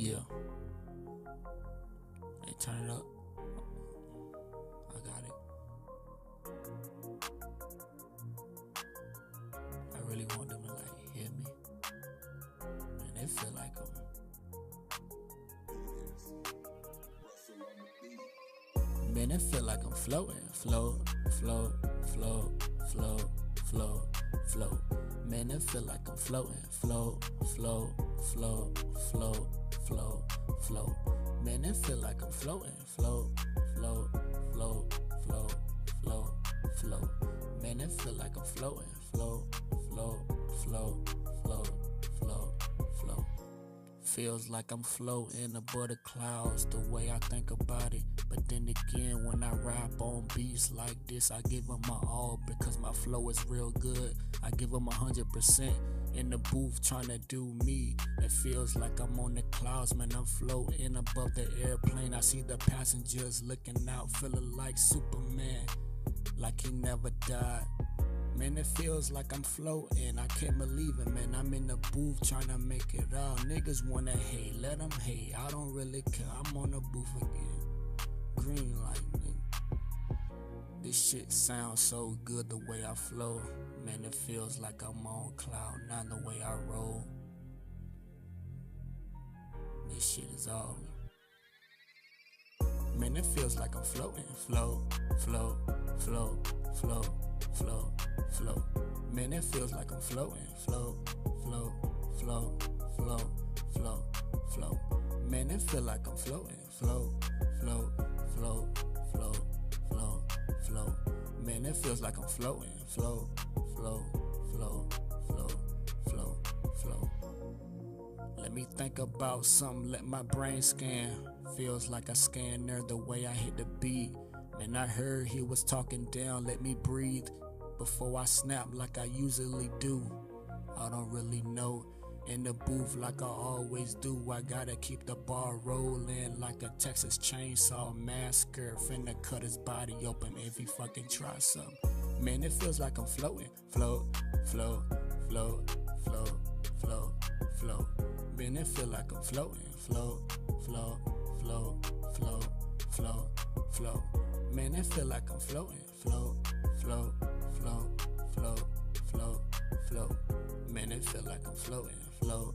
Yeah. Hey, turn it up. I got it. I really want them to hear me. And it feel like man, it feel like I'm floating. Float. Man, it feel like I'm floating. Float. Man, it feel like I'm floating. Float. Man, it feel like I'm floating. Float. Feels like I'm floating above the clouds, the way I think about it. But then again, when I rap on beats like this, I give them my all because my flow is real good. I give them 100% in the booth trying to do me. It feels like I'm on the clouds, man. I'm floating above the airplane. I see the passengers looking out, feeling like Superman, like he never died. Man, it feels like I'm floating. I can't believe it, man. I'm in the booth trying to make it out. Niggas wanna hate, let them hate. I don't really care. I'm on the booth again. Green light, nigga. This shit sounds so good the way I flow. Man, it feels like I'm on cloud nine the way I roll. This shit is all. Man, it feels like I'm floating. Float. Man, it feels like I'm floating. Float. Man, it feel like I'm floating. Float. Man, it feels like I'm floating. Float. Let me think about something, let my brain scan. Feels like I scan there the way I hit the beat. Man, I heard he was talking down, let me breathe before I snap like I usually do. I don't really know. In the booth like I always do, I gotta keep the bar rolling like a Texas Chainsaw Massacre. Finna cut his body open if he fucking try something. Man, it feels like I'm floating. Float. Man, it feel like I'm floating. Float. Man, it feel like I'm floating. Float. Man, it feel like I'm floating. Float.